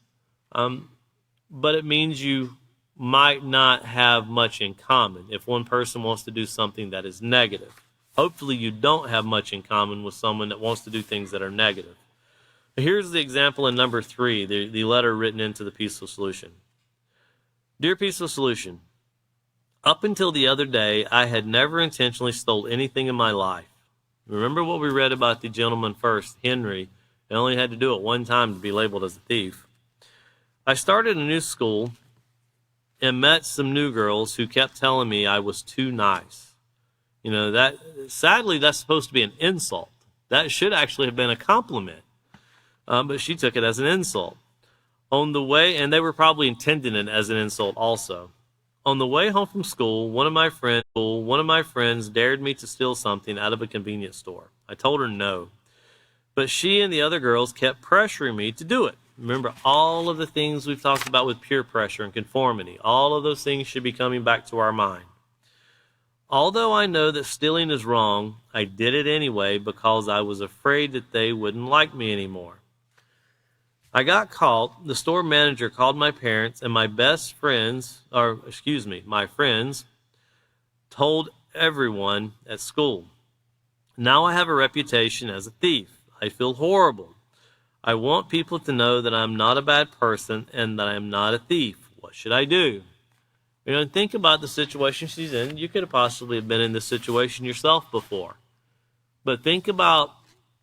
but it means you might not have much in common if one person wants to do something that is negative. Hopefully you don't have much in common with someone that wants to do things that are negative. Here's the example in number 3, the letter written into the Peaceful Solution. Dear Peaceful Solution, up until the other day, I had never intentionally stole anything in my life. Remember what we read about the gentleman first, Henry. He only had to do it one time to be labeled as a thief. I started a new school and met some new girls who kept telling me I was too nice. Sadly, that's supposed to be an insult. That should actually have been a compliment. But she took it as an insult. On the way, and they were probably intending it as an insult also. On the way home from school, one of my friends dared me to steal something out of a convenience store. I told her no. But she and the other girls kept pressuring me to do it. Remember, all of the things we've talked about with peer pressure and conformity, all of those things should be coming back to our mind. Although I know that stealing is wrong, I did it anyway because I was afraid that they wouldn't like me anymore. I got caught. The store manager called my parents, and my friends told everyone at school. Now I have a reputation as a thief. I feel horrible. I want people to know that I'm not a bad person and that I'm not a thief. What should I do? Think about the situation she's in. You could have possibly been in this situation yourself before. But think about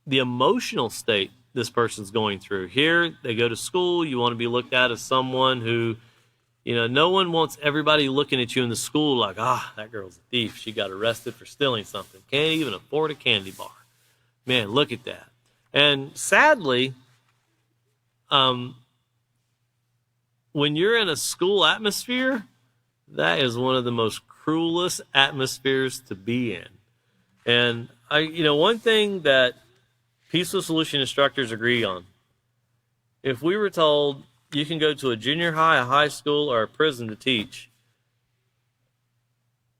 the emotional state this person's going through. Here, they go to school. You want to be looked at as someone who, no one wants everybody looking at you in the school like, that girl's a thief. She got arrested for stealing something. Can't even afford a candy bar. Man, look at that. And sadly, when you're in a school atmosphere, that is one of the most cruelest atmospheres to be in. And one thing that Peaceful Solution instructors agree on, if we were told you can go to a junior high, a high school, or a prison to teach,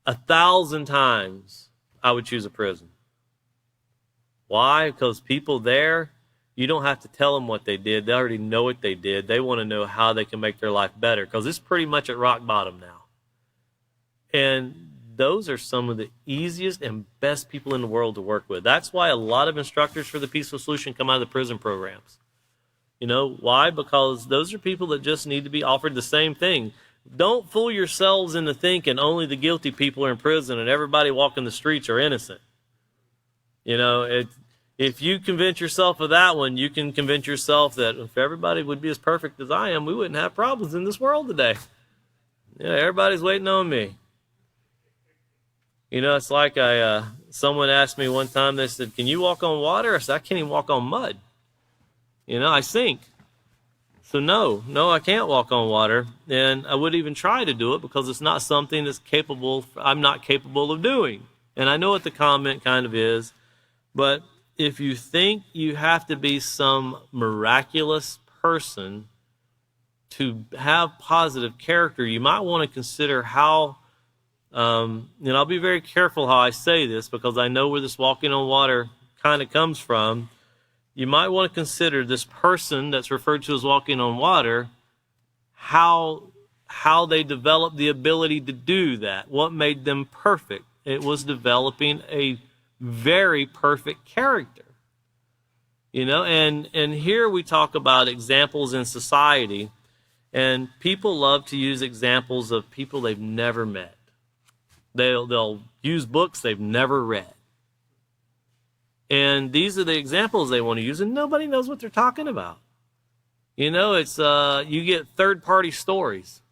1,000 times I would choose a prison. Why? Because people there, you don't have to tell them what they did. They already know what they did. They want to know how they can make their life better, because it's pretty much at rock bottom now. And those are some of the easiest and best people in the world to work with. That's why a lot of instructors for the Peaceful Solution come out of the prison programs. Why? Because those are people that just need to be offered the same thing. Don't fool yourselves into thinking only the guilty people are in prison and everybody walking the streets are innocent. If you convince yourself of that one, you can convince yourself that if everybody would be as perfect as I am, we wouldn't have problems in this world today. Everybody's waiting on me. It's like someone asked me one time, they said, can you walk on water? I said, I can't even walk on mud. I sink. So no, I can't walk on water. And I wouldn't even try to do it because it's not something I'm not capable of doing. And I know what the comment kind of is, but if you think you have to be some miraculous person to have positive character, you might want to consider how, and I'll be very careful how I say this because I know where this walking on water kind of comes from. You might want to consider this person that's referred to as walking on water, how they developed the ability to do that, what made them perfect. It was developing a very perfect character. And here we talk about examples in society, and people love to use examples of people they've never met. They'll use books they've never read. And these are the examples they want to use, and nobody knows what they're talking about. It's you get third-party stories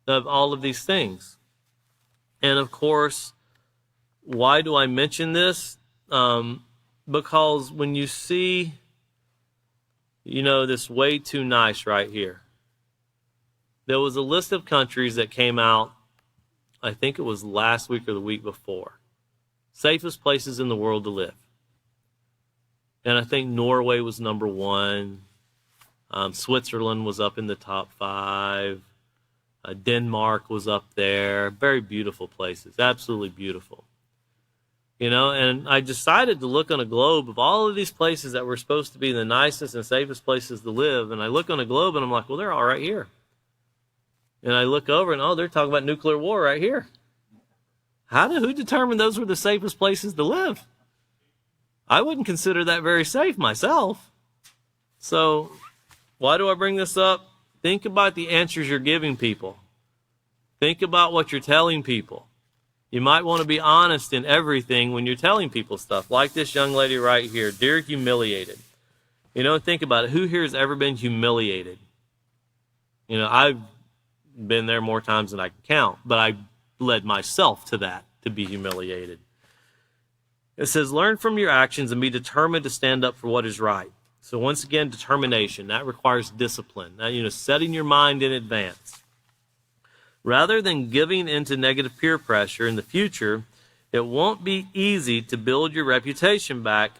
of all of these things. And of course, why do I mention this? because when you see, this way too nice right here, there was a list of countries that came out, I think it was last week or the week before, safest places in the world to live. And I think Norway was number 1. Switzerland was up in the top 5. Denmark was up there. Very beautiful places, absolutely beautiful. And I decided to look on a globe of all of these places that were supposed to be the nicest and safest places to live. And I look on a globe and I'm like, well, they're all right here. And I look over and, they're talking about nuclear war right here. Who determined those were the safest places to live? I wouldn't consider that very safe myself. So why do I bring this up? Think about the answers you're giving people. Think about what you're telling people. You might want to be honest in everything when you're telling people stuff. Like this young lady right here, dear humiliated. Think about it. Who here has ever been humiliated? I've been there more times than I can count, but I led myself to that, to be humiliated. It says, learn from your actions and be determined to stand up for what is right. So once again, determination. That requires discipline. Now, setting your mind in advance. Rather than giving into negative peer pressure in the future, it won't be easy to build your reputation back,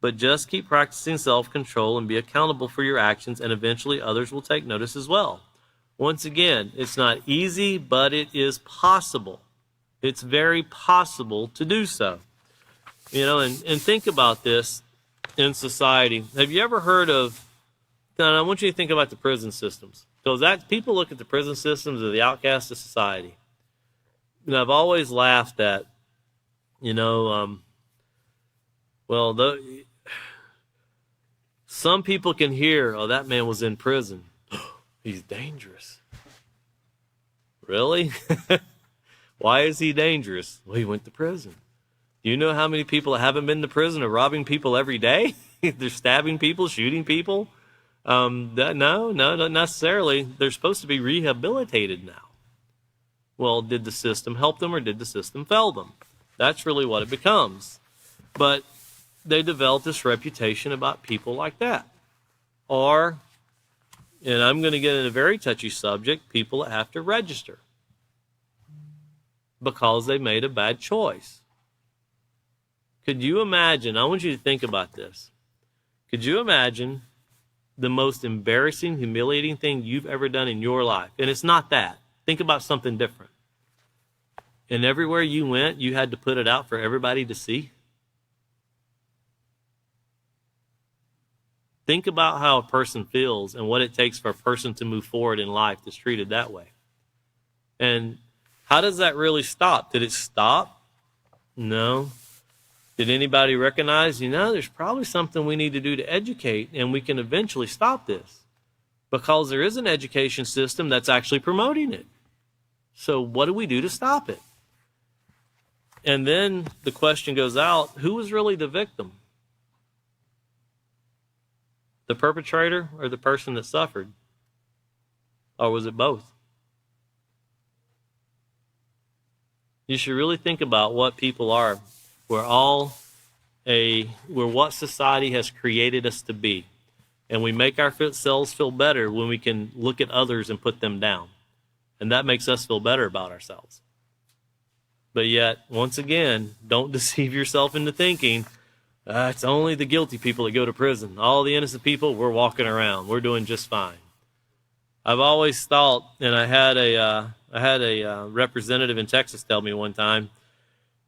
but just keep practicing self-control and be accountable for your actions, and eventually others will take notice as well. Once again, it's not easy, but it is possible. It's very possible to do so. And think about this in society. Have you ever heard of, and I want you to think about the prison systems. Because people look at the prison systems as the outcast of society. I've always laughed at, some people can hear, that man was in prison. He's dangerous. Really? Why is he dangerous? Well, he went to prison. Do you know how many people that haven't been to prison are robbing people every day? They're stabbing people, shooting people. No, not necessarily. They're supposed to be rehabilitated now. Well, did the system help them or did the system fail them? That's really what it becomes. But they developed this reputation about people like that. Or, and I'm going to get in a very touchy subject, people that have to register because they made a bad choice. Could you imagine, I want you to think about this. Could you imagine the most embarrassing, humiliating thing you've ever done in your life? And it's not that. Think about something different. And everywhere you went, you had to put it out for everybody to see. Think about how a person feels and what it takes for a person to move forward in life that's treated that way. And how does that really stop? Did it stop? No. Did anybody recognize, there's probably something we need to do to educate, and we can eventually stop this because there is an education system that's actually promoting it. So what do we do to stop it? And then the question goes out, who was really the victim? The perpetrator or the person that suffered? Or was it both? You should really think about what people are. We're what society has created us to be. And we make ourselves feel better when we can look at others and put them down. And that makes us feel better about ourselves. But yet, once again, don't deceive yourself into thinking, it's only the guilty people that go to prison. All the innocent people, we're walking around. We're doing just fine. I've always thought, and I had a representative in Texas tell me one time,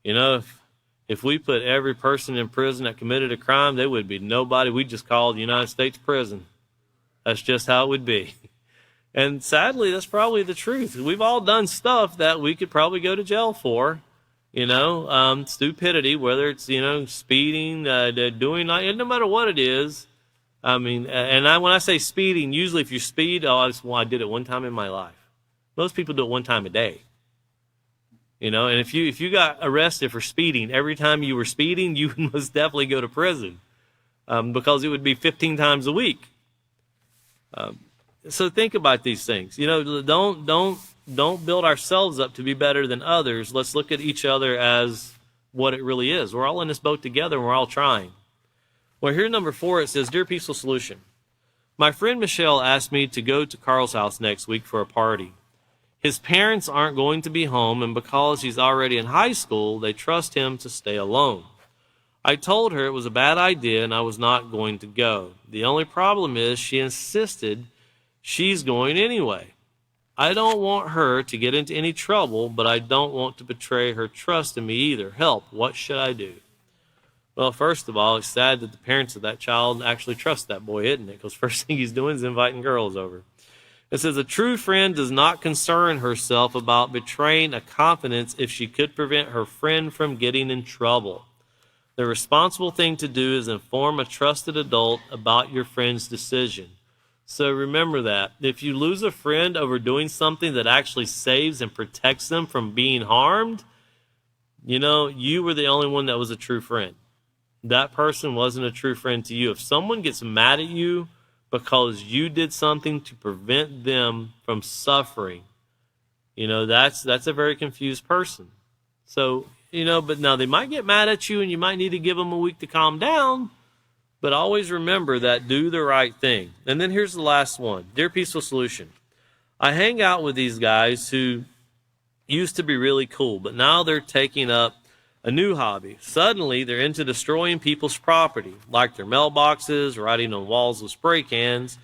if we put every person in prison that committed a crime, there would be nobody. We'd just call the United States prison. That's just how it would be. And sadly, that's probably the truth. We've all done stuff that we could probably go to jail for. Stupidity, whether it's, speeding, doing, no matter what it is. I mean, when I say speeding, usually if you speed, I did it one time in my life. Most people do it one time a day. And if you got arrested for speeding every time you were speeding, you would most definitely go to prison, because it would be 15 times a week. So think about these things. Don't build ourselves up to be better than others. Let's look at each other as what it really is. We're all in this boat together and we're all trying. Well, here number 4, it says, Dear Peaceful Solution, my friend Michelle asked me to go to Carl's house next week for a party. His parents aren't going to be home, and because he's already in high school, they trust him to stay alone. I told her it was a bad idea and I was not going to go. The only problem is she insisted she's going anyway. I don't want her to get into any trouble, but I don't want to betray her trust in me either. Help, what should I do? Well, first of all, it's sad that the parents of that child actually trust that boy, isn't it? Because first thing he's doing is inviting girls over. It says, a true friend does not concern herself about betraying a confidence if she could prevent her friend from getting in trouble. The responsible thing to do is inform a trusted adult about your friend's decision. So remember that. If you lose a friend over doing something that actually saves and protects them from being harmed, you were the only one that was a true friend. That person wasn't a true friend to you. If someone gets mad at you because you did something to prevent them from suffering, that's a very confused person. So, but now they might get mad at you and you might need to give them a week to calm down, but always remember that do the right thing. And then here's the last one. Dear Peaceful Solution, I hang out with these guys who used to be really cool, but now they're taking up a new hobby. Suddenly, they're into destroying people's property, like their mailboxes, writing on walls with spray cans.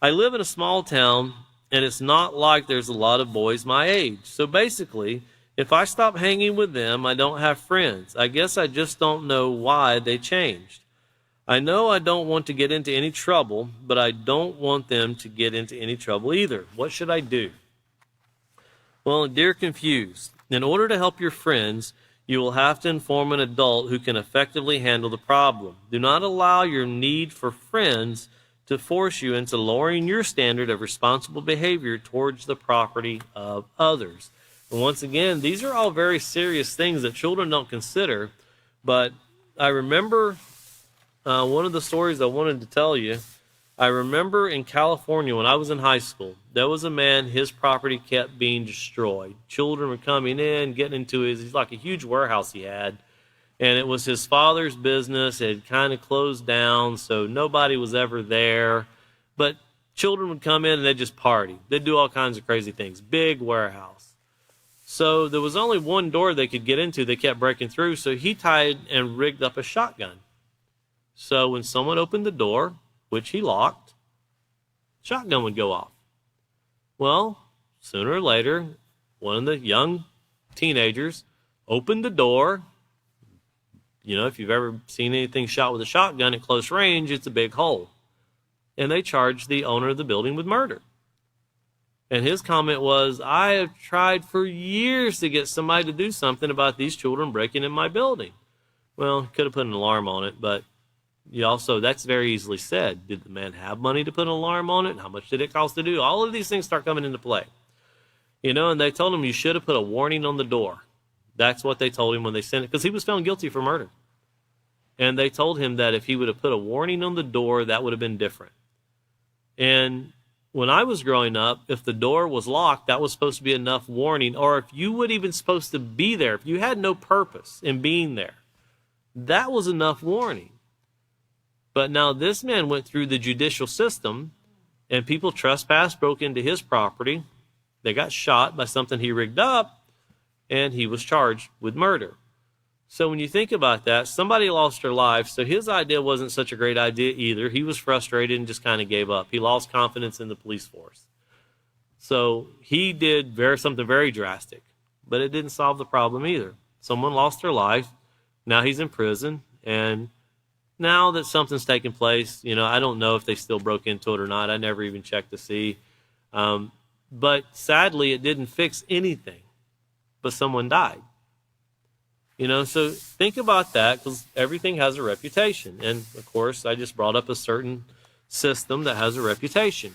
I live in a small town, and it's not like there's a lot of boys my age. So basically, if I stop hanging with them, I don't have friends. I guess I just don't know why they changed. I know I don't want to get into any trouble, but I don't want them to get into any trouble either. What should I do? Well, dear Confused, in order to help your friends, you will have to inform an adult who can effectively handle the problem. Do not allow your need for friends to force you into lowering your standard of responsible behavior towards the property of others. And once again, these are all very serious things that children don't consider. But I remember one of the stories I wanted to tell you. I remember in California when I was in high school, there was a man, his property kept being destroyed. Children were coming in, getting into he's like a huge warehouse he had. And it was his father's business. It had kind of closed down, so nobody was ever there. But children would come in and they'd just party. They'd do all kinds of crazy things. Big warehouse. So there was only one door they could get into. They kept breaking through, so he tied and rigged up a shotgun. So when someone opened the door, which he locked, shotgun would go off. Well, sooner or later, one of the young teenagers opened the door. If you've ever seen anything shot with a shotgun at close range, it's a big hole. And they charged the owner of the building with murder. And his comment was, I have tried for years to get somebody to do something about these children breaking in my building. Well, could have put an alarm on it, but that's very easily said. Did the man have money to put an alarm on it? How much did it cost to do? All of these things start coming into play. And they told him you should have put a warning on the door. That's what they told him when they sent it, because he was found guilty for murder. And they told him that if he would have put a warning on the door, that would have been different. And when I was growing up, if the door was locked, that was supposed to be enough warning. Or if you were even supposed to be there, if you had no purpose in being there, that was enough warning. But now this man went through the judicial system, and people trespassed, broke into his property. They got shot by something he rigged up, and he was charged with murder. So when you think about that, somebody lost their life, so his idea wasn't such a great idea either. He was frustrated and just kind of gave up. He lost confidence in the police force. So he did something very drastic, but it didn't solve the problem either. Someone lost their life. Now he's in prison, and now that something's taken place, I don't know if they still broke into it or not. I never even checked to see. But sadly, it didn't fix anything. But someone died. So think about that, because everything has a reputation. And, of course, I just brought up a certain system that has a reputation.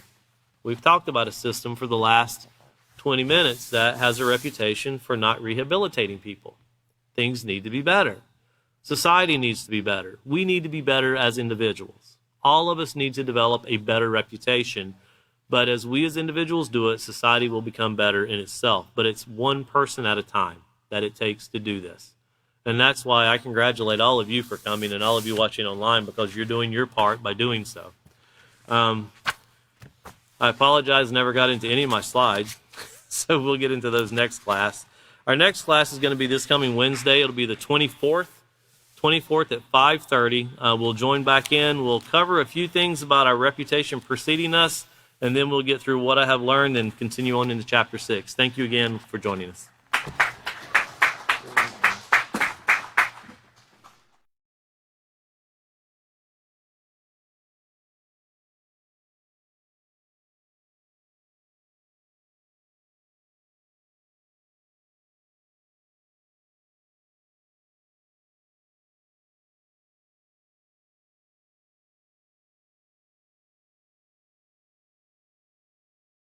We've talked about a system for the last 20 minutes that has a reputation for not rehabilitating people. Things need to be better. Society needs to be better. We need to be better as individuals. All of us need to develop a better reputation. But as we as individuals do it, society will become better in itself. But it's one person at a time that it takes to do this. And that's why I congratulate all of you for coming and all of you watching online, because you're doing your part by doing so. I apologize, never got into any of my slides, so we'll get into those next class. Our next class is going to be this coming Wednesday. It'll be the 24th at 5:30. We'll join back in. We'll cover a few things about our reputation preceding us, and then we'll get through what I have learned and continue on into chapter 6. Thank you again for joining us.